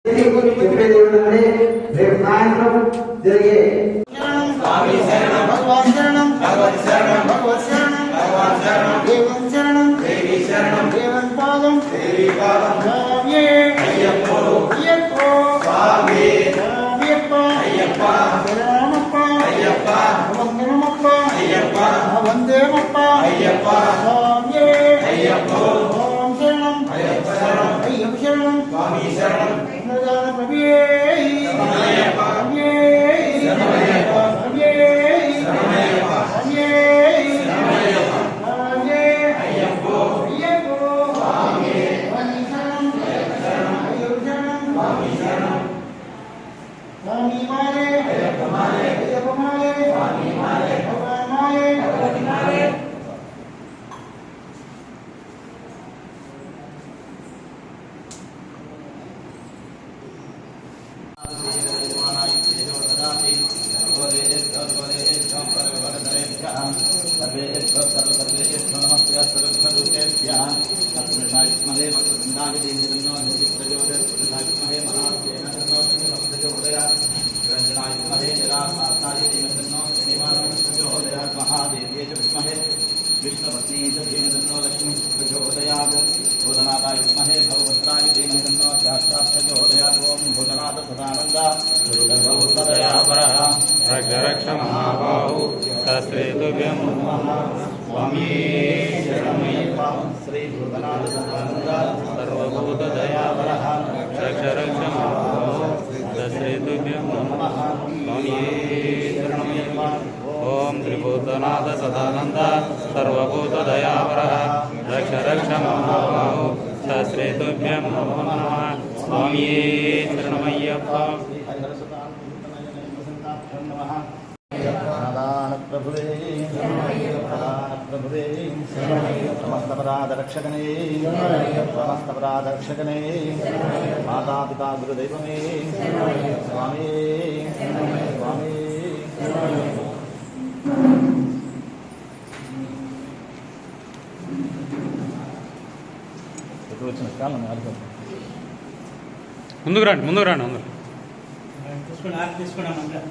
చెప్పేది ఏమిటంటే రేపు సాయంత్రం జరిగే భగవాన్ శరణం భగవతి శరణం భగవత్ శరణం భగవాన్ శరణం దేవం శరణం దేవి శరణం దేవన్ పాదం దేవి పాదం స్వామి అయ్యప్ప అయ్యప్ప స్వామి అయ్యప్ప అయ్యప్ప శరణమప్ప అయ్యప్ప వందనమప్ప అయ్యప్ప వందేమప్ప అయ్యప్ప స్వామి అయ్యప్ప ఓం శరణం అయ్యప్ప శరణం అయ్యప్ప శరణం స్వామి శరణం विष्णुपत्नी धीमहि लक्ष्मी प्रचोदयात् भूतनाथाय विद्महे भगवत्राय धीमहि तन्नो शास्त्रात् प्रचोदयात् ओम भूतनाथ सदानन्द सर्वभूतदयापरः रक्ष रक्ष महाबाहु शास्त्रे तुभ्यं नमः स्वामी शरणमय्यप्पा श्री भूतनाथ सदानन्द सर्वभूतदयापरः रक्ष रक्ष महाबाहु शास्त्रे तुभ्यं नमः स्वामी शरणमय्यप्पा ओम त्रिभूतनाथ सदानंद सर्वभूतदयापरः रक्ष रक्ष महाबाहु शास्त्रे तुभ्यं नमो नमः स्वामी शरणमय्यप्पा प्रभुवे प्रभुवे समस्तपराधरक्षकने समस्तपराधरक्षकने माता पिता गुरुदैवमे स्वामी स्वामी ముందుకు రండి అందరూ తీసుకున్నామంటే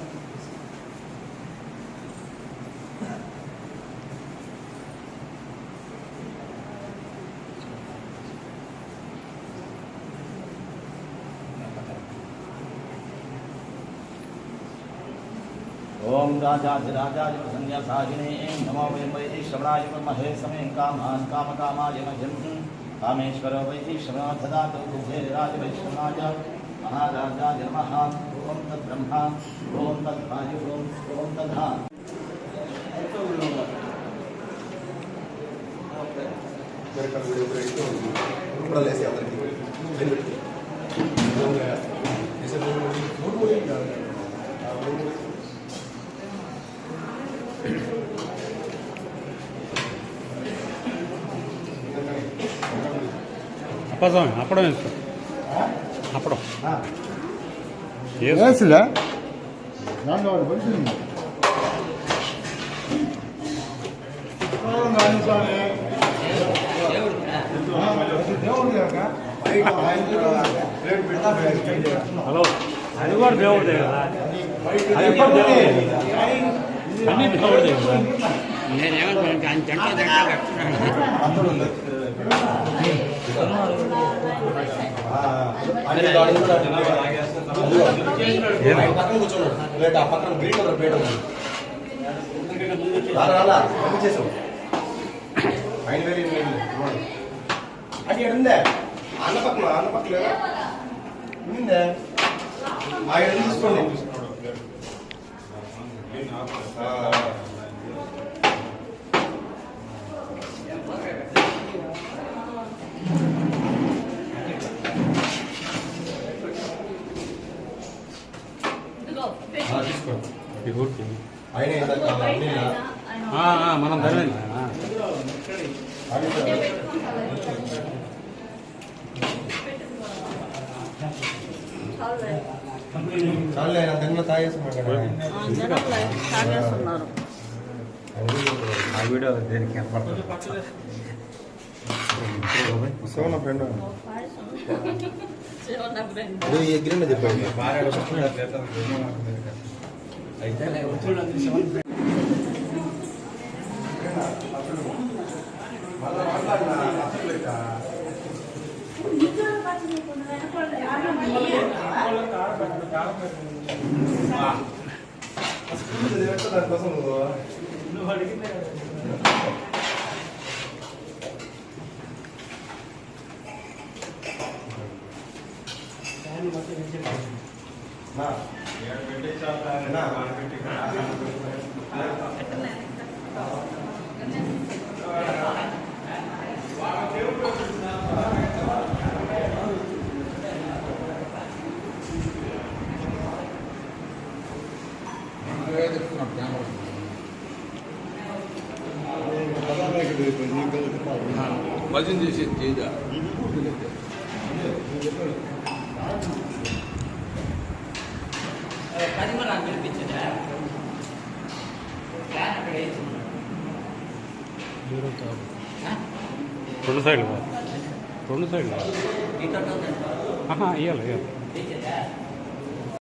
ओम राजाधिराजाय संन्यासायिने नमो वै श्रवणाय महे समे कामान् कामकामाय मह्यं कामेश्वरो वै श्रवणो ददातु कुबेराय वैष्णवाय महाराजाय नमः ओम तद्ब्रह्मा ओम तद्वायु ओम तद्धा అప్పడం వేసుకో అప్పడం వేసులే దాంట్లో పడుతుంది హలో అది కూడా దేవుడిదే కదా అది కూడా దేవుడిదే అన్ని దేవుడిదే కదా పక్కన గ్రీన్ కలర్ ప్లేట్ అది ఉందే అన్న పక్కన లేదా ఉందే ఆయన తీసుకోండి మనం ధన్యవాదాలు చాలే దాంట్లో తాగేస్తున్నారు ఆ వీడియో దేనికి కనపడుతుంది సోనా ఫ్రెండ్ నువ్వు ఈ ఎగ్రిమెంట్ చెప్పండి అయితే మళ్ళీ మాట్లాడినా అసలు పెట్టా దానికోసం నువ్వు అడిగిందే భజన చేసేది తేజ రెండు సైడ్లు ఇవ్వాలి ఇవ్వాలి